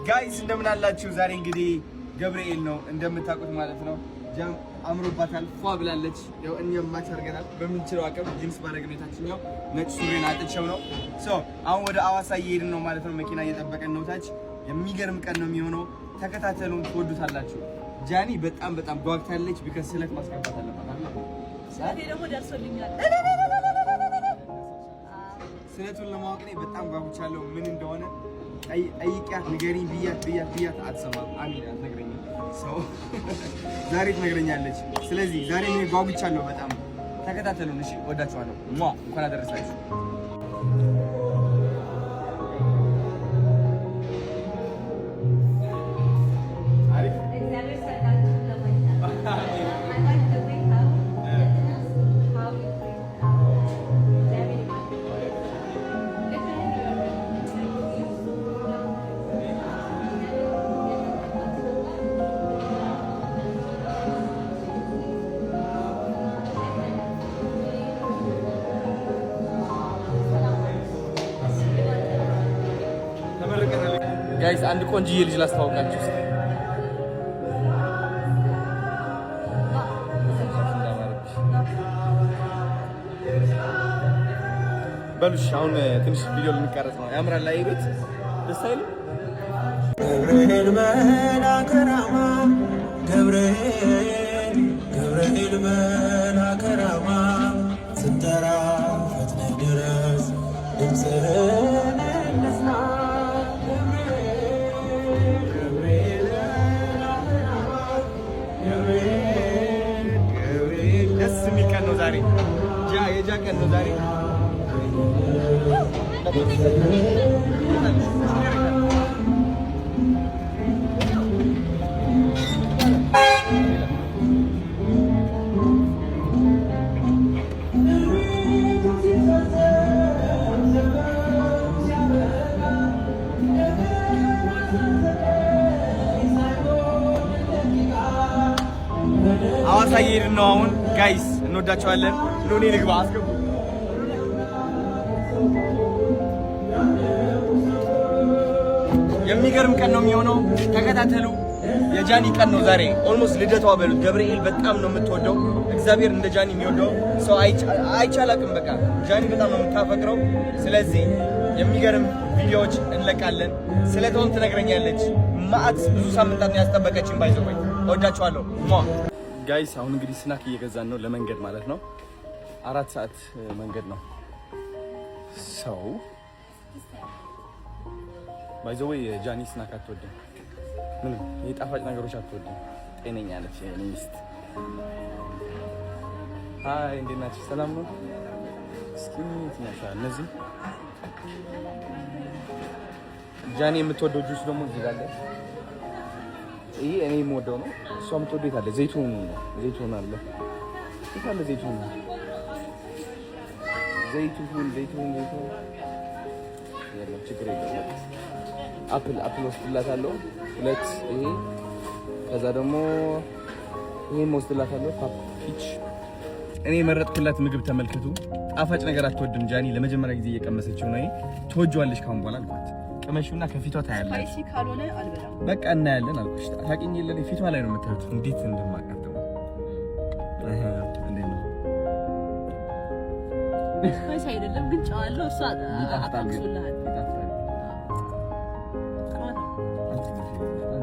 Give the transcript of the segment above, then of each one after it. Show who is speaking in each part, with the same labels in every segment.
Speaker 1: ጋይስ እንደምን አላችሁ? ዛሬ እንግዲህ ገብርኤል ነው እንደምታውቁት ማለት ነው። ጃም አምሮባታል፣ ፏ ብላለች። ያው እኛም ማች አድርገናል በምንችለው አቅም ጂንስ ባረግነው የታችኛው ነጭ ሱሪን አጥቼው ነው። አሁን ወደ አዋሳ እየሄድን ነው ማለት ነው። መኪና እየጠበቀን ነው ታች። የሚገርም ቀን ነው የሚሆነው። ተከታተሉን፣ ትወዱታላችሁ። ጃኒ በጣም ጓግታለች። ቢከስ ስለት ማስገባት አለባት አይደል?
Speaker 2: ስለቴ ደግሞ ደርሶልኛል።
Speaker 1: ስለቱን ለማወቅ እኔ በጣም ጓጉቻለሁ። ምን እንደሆነ ጠይቂያት ንገሪኝ ብያት አትሰማም። አሚን አትነግረኝም። ዛሬ ትነግረኛለች። ስለዚህ ዛሬ እኔ ጓጉቻለሁ በጣም። ተከታተሉን እሺ። ወዳችኋለሁ። እንኳን አደረሳችሁ። ጋይስ አንድ ቆንጆዬ ልጅ ላስተዋውቃችሁ። በሉሽ አሁን ትንሽ ቪዲዮ ልንቀረጽ ነው። ያምራል ላይ ቤት ደስ አይልም? ገብርኤል መልአከ ራማ ገብርኤል መልአከ ራማ ስንጠራ ፈጥነህ ድረስ ድምፅህን እንስማ። ደስ የሚል ቀን ነው ዛሬ። የጃ ቀን ነው ዛሬ። አዋሳ እየሄድን ነው አሁን ጋይስ፣ እንወዳቸዋለን። ሎኔ ልግባ አስገቡ። የሚገርም ቀን ነው የሚሆነው፣ ተከታተሉ። የጃኒ ቀን ነው ዛሬ። ኦልሞስት ልደቷ በሉት። ገብርኤል በጣም ነው የምትወደው። እግዚአብሔር እንደ ጃኒ የሚወደው ሰው አይቻላቅም። በቃ ጃኒ በጣም ነው የምታፈቅረው። ስለዚህ የሚገርም ቪዲዮዎች እንለቃለን። ስለተውን ትነግረኛለች። ማአት ብዙ ሳምንታት ነው ያስጠበቀችን። ባይዘወይ እወዳቸዋለሁ ጋይስ። አሁን እንግዲህ ስናክ እየገዛን ነው ለመንገድ ማለት ነው። 4 ሰዓት መንገድ ነው። ሰው ባይዘወይ ጃኒ ስናክ አትወድም። ምንም የጣፋጭ ነገሮች አትወድም። ጤነኛ ነች የኔ ሚስት። አይ እንዴት ናችሁ? ሰላም ነው? እስኪ ትናሻ እነዚህ ጃኒ የምትወደው ጁስ ደግሞ እዚህ ጋር አለ። ይሄ እኔ የምወደው ነው። እሷ የምትወደው የት አለ? ዘይቱን ነው። ዘይቱን አለ። የት አለ ዘይቱን? ዘይቱን የለም፣ ችግር የለም። አፕል ወስድላታለሁ 2 ይሄ። ከዛ ደግሞ ይሄን ወስድላታለሁ ፒች። እኔ የመረጥኩላት ምግብ ተመልከቱ። ጣፋጭ ነገር አትወድም ጃኒ። ለመጀመሪያ ጊዜ እየቀመሰችው ነው። ትወጂዋለሽ ካሁን በኋላ አልኳት። ቅመሽውና ከፊቷ ታያለሽ።
Speaker 2: ስፓይሲ ካልሆነ አልበላም።
Speaker 1: በቃ እናያለን አልኩሽ። ታውቂኝ የለ ፊቷ ላይ ነው የምታዩት እንዴት እንደማቃተው። እንዴት ነው?
Speaker 2: ስፓይሲ አይደለም ግን ጨዋለሁ። እሷ አጣጣምሱልሃል።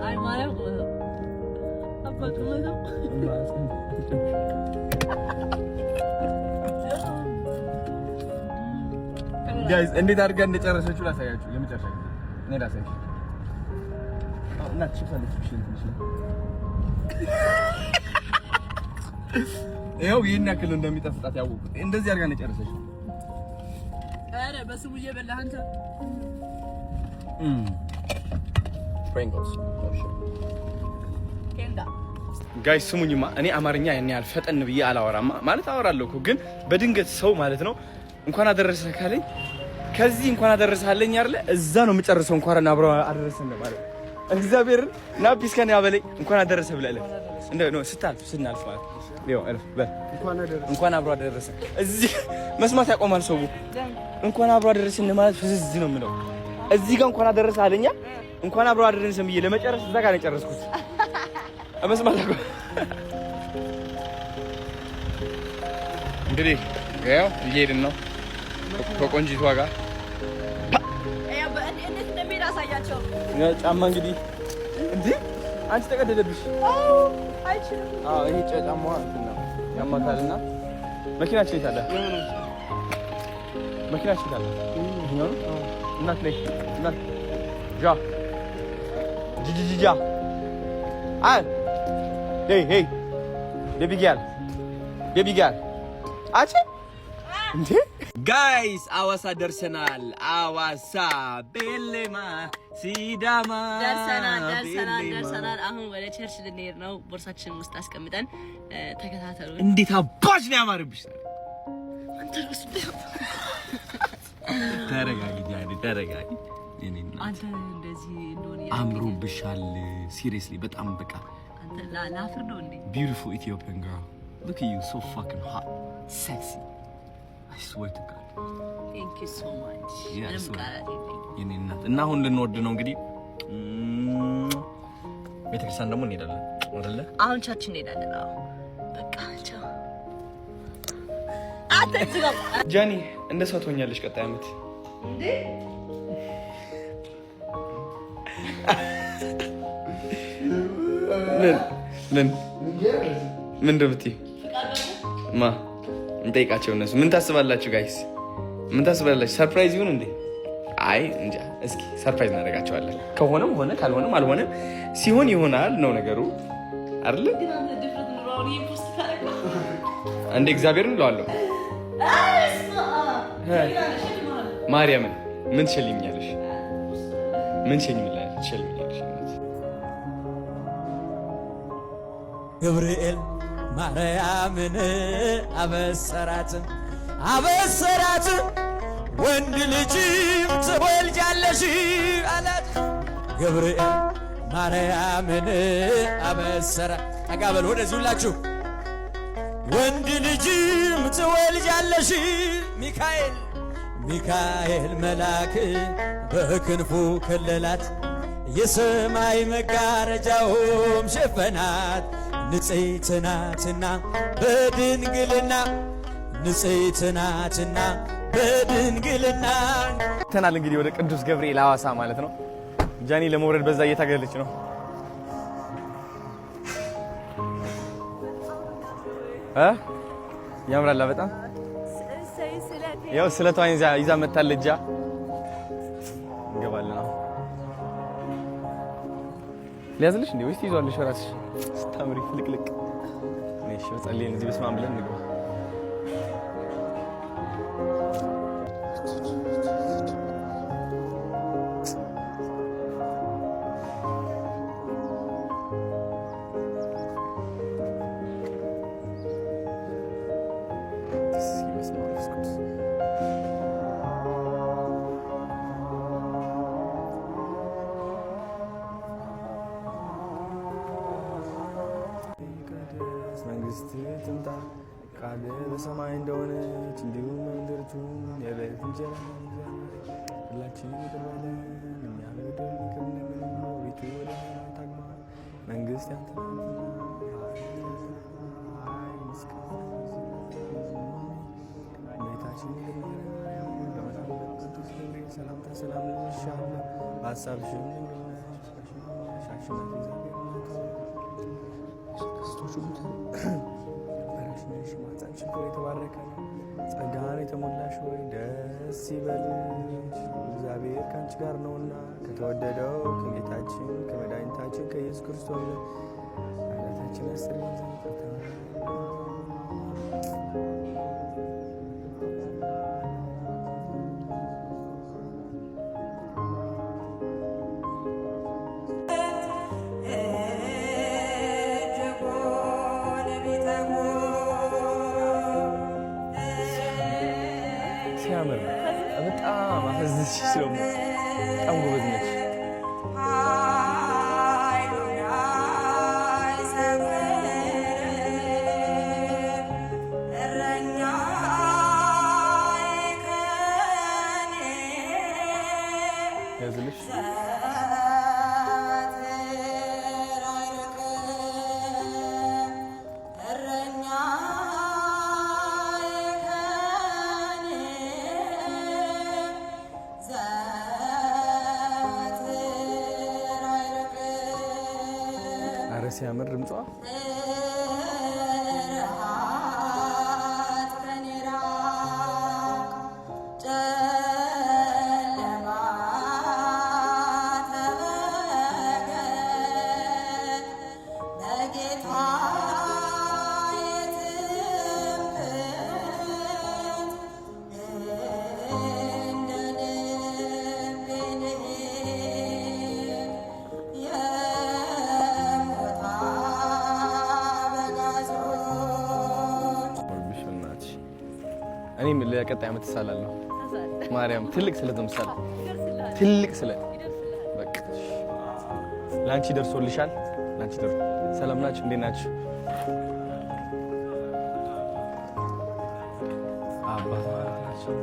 Speaker 2: አይ ማርያም አባቱ ነው።
Speaker 1: ጋይስ እንዴት አድርጋ እንደጨረሰችው ላሳያችሁ። የመጨረሻ ጊዜ እኔ ላሳያችሁ። እና ትሽፋለች ይኸው ይሄን ያክል እንደሚጠፍጣት ያወቁት እንደዚህ አድርጋ ነው የጨረሰችው።
Speaker 2: አረ በስሙ እየበላህ አንተ
Speaker 1: ፍሬንኮስ
Speaker 2: ኬንዳ
Speaker 1: ጋይስ ስሙኝማ፣ እኔ አማርኛ ያን ያህል ፈጠን ብዬ አላወራማ። ማለት አወራለሁ እኮ ግን በድንገት ሰው ማለት ነው እንኳን አደረሰ ካለኝ ከዚህ እንኳን አደረሰልኝ አይደለ እዛ ነው የምጨርሰው። እንኳን አብሮ አደረሰን ማለት እግዚአብሔርን ናፒስ ከኔ አበለኝ እንኳን አደረሰ ብለህ እንደ ነው ስናልፍ ማለት ነው። እንኳን አብሮ አደረሰ እዚህ መስማት ያቆማል ሰው። እንኳን አብሮ አደረሰን ማለት ፍዝዝ ነው የምለው። እዚህ ጋር እንኳን አደረሰ አለኛ እንኳን አብሮ አደረሰን ብዬ ለመጨረስ እዛ ጋር ነው የጨረስኩት። አመስማት አቆ እንግዲህ ያው እየሄድን ነው ከቆንጂቷ ጋር
Speaker 2: እንዴት እንደሚሄድ አሳያቸው።
Speaker 1: ጫማ እንግዲህ እንዴ አንቺ ተቀደደብሽ።
Speaker 2: አይችልም።
Speaker 1: ይሄ ጫማዋ እንትና ያማታልና መኪናችን ይታለ መኪናችን ይታለ ይሄው እናት ነሽ እናት ጃ ጂጂጂጃ አይ ሄይ ቤቢ ጋል አቺ እንዴ ጋይስ አዋሳ ደርሰናል። አዋሳ ቤሌማ ሲዳማ
Speaker 2: ደርሰናል። አሁን ወደ ቸርች ልንሄድ ነው። ቦርሳችንን ውስጥ አስቀምጠን ተከታተሉ።
Speaker 1: እንዴት አባሽ ነው ያማርብሽ።
Speaker 2: አንተ ራስ
Speaker 1: ተረጋጊ የኔና
Speaker 2: አንተ እንደዚህ እንደሆነ
Speaker 1: አምሮብሻል። ሲሪየስሊ በጣም በቃ
Speaker 2: አንተ ላፍር ነው እንዴ?
Speaker 1: Beautiful Ethiopian girl. Look at you, so fucking hot, sexy. I swear to God.
Speaker 2: Thank you so much.
Speaker 1: Yes, የኔና እና አሁን ልንወርድ ነው እንግዲህ ቤተክርስቲያን ደግሞ እንሄዳለን አይደለ?
Speaker 2: አሁን ቸርች እንሄዳለን። በቃ ቻው። አትጥጋ
Speaker 1: ጃኒ እንደ ሰው ትሆኛለሽ ቀጣይ አመት
Speaker 2: እንዴ?
Speaker 1: ምን እንደምትይ ማ እንጠይቃቸው። እነሱ ምን ታስባላችሁ ጋይስ? ምን ታስባላችሁ? ሰርፕራይዝ ይሁን እንዴ? አይ እንጃ። እስኪ ሰርፕራይዝ እናደርጋቸዋለን። ከሆነም ሆነ ካልሆነም አልሆነም ሲሆን ይሆናል ነው ነገሩ አይደል? እንደ እግዚአብሔርን እለዋለሁ። ማርያምን ምን ትሸልኛለሽ? ምን ትሸልኛለሽ?
Speaker 3: ገብርኤል ማርያምን አበሰራት ወንድ ልጅም ትወልጃለሽ አላት። ገብርኤል ማርያምን አበሰራት። ተጋበል ወደዚህ ሁላችሁ። ወንድ ልጅም ትወልጃለሽ። ሚካኤል መልአክ በክንፉ ከለላት። የሰማይ መጋረጃውም ሸፈናት። ንጽሕት ናትና በድንግልና
Speaker 1: ተናል። እንግዲህ ወደ ቅዱስ ገብርኤል አዋሳ ማለት ነው። ጃኒ ለመውረድ በዛ እየታገለች ነው። ያምራላ በጣም ያው ስለቷን ይዛ መታለች። እንገባለን ነው ሊያዝልሽ እንዴ ወይስ ትይዟለሽ? እራስሽ ስታምሪ ፍልቅልቅ ነሽ። ጸልየን እዚህ በስማም ብለን እንግባ። ትምጣ ቃልህ በሰማይ እንደሆነች እንዲሁም በምድር ትሁን። የዕለት እንጀራችንን ሁላችንን ይቅር በለን እኛ በደል ይቅር እንደምንል። አቤቱ ወደ ፈተና አታግባን፣ መንግሥት ያንተ ናትና፣ ኃይል፣ ምስጋና እመቤታችን በመልአኩ ቅዱስ ገብርኤል ሰላምታ ሰላም እንልሻለን። በሐሳብሽም ድንግል ነሽ፣ አሸናፊ እግዚአብሔር ክርስቶስ ማኅፀንሽ ፍሬ የተባረከ ነው። ጸጋን የተሞላሽ ሆይ ደስ ይበልሽ፣ እግዚአብሔር ከአንቺ ጋር ነውና ከተወደደው ከጌታችን ከመድኃኒታችን ከኢየሱስ ክርስቶስ ኃጢአታችንን ያስተሰርይልን ዘንድ ሲያምር በጣም አፈዝሽ ነው። በጣም ጎበዝ ነች። ያዝልሽ
Speaker 4: ሲያምር ድምጿ እኔም ለቀጣይ ዓመት እሳላለሁ። ማርያም ትልቅ ስለት ነው የምሳለው። ትልቅ ስለት በቃ ላንቺ ደርሶልሻል። ላንቺ ደርሶ ሰላም ናችሁ? እንዴት ናችሁ? አባት ማለት ናቸው።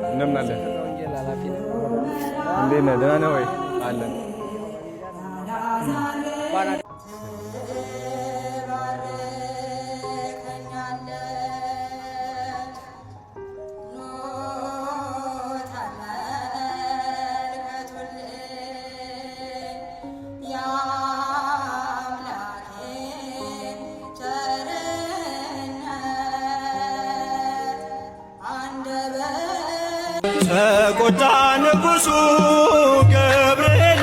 Speaker 4: እንደምን አለ? እንዴት ነህ? ደህና ነህ ወይ? አለን።
Speaker 3: ተቆጣ ንጉሡ ገብርኤል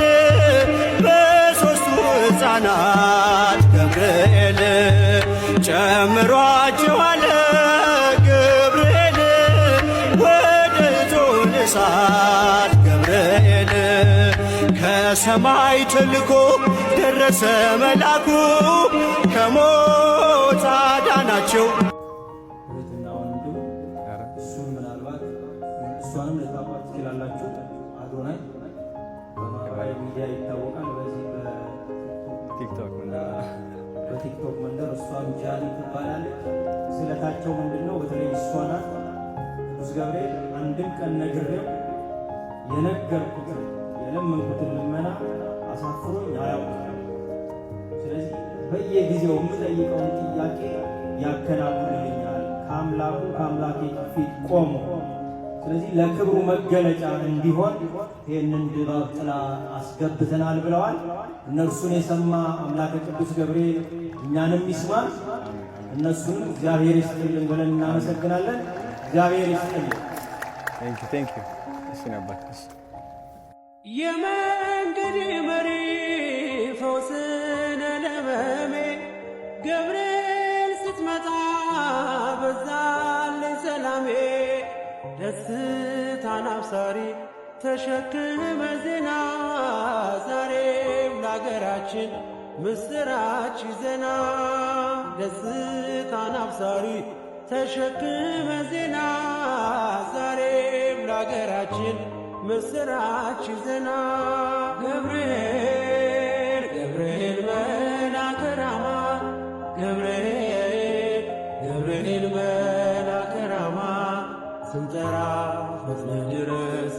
Speaker 3: በሦስቱ ሕፃናት ገብርኤል ጨምሯቸዋል ገብርኤል ወደ እቶነ እሳት ገብርኤል ከሰማይ ተልኮ ደረሰ መልአኩ ከሞት አዳናቸው። እሷንም ልታውቋት ትችላላችሁ። አዶናይ በማህበራዊ ሚዲያ ይታወቃል። በዚህ በቲክቶክ መንደር እሷም ጃኒ ትባላለች። ስለታቸው ምንድነው? በተለይ እሷ ናት። ቅዱስ ገብርኤል አንድም ቀን ነግሬው የነገርኩትን የለመንኩትን ልመና አሳፍሮኝ አያውቅም። ስለዚህ በየጊዜው የምጠይቀውን ጥያቄ ያከናውንልኛል ከአምላኬ ፊት ቆሞ። ስለዚህ ለክብሩ መገለጫ እንዲሆን ይህንን ድባብ ጥላ አስገብተናል ብለዋል። እነርሱን የሰማ አምላከ ቅዱስ ገብርኤል እኛንም ይስማል። እነሱንም እግዚአብሔር ይስጥልን ብለን እናመሰግናለን። እግዚአብሔር ይስጥልን።
Speaker 4: ቴንክ ዩ። እሺ ነበር
Speaker 3: የመንገድ መሪ ፈውስን ለመሜ ገብርኤል ስትመጣ በዛልኝ ሰላሜ ደስታን አብሳሪ ተሸክመ ዜና ዛሬም ለአገራችን ምስራች ዜና ደስታን አብሳሪ ተሸክመ ዜና ዛሬም ለአገራችን ምስራች ዜና ገብርኤል ገብርኤል መልአከ ራማ ገብርኤል ገብርኤል መልአከ ራማ ስንጠራ ፈጥነህ ድረስ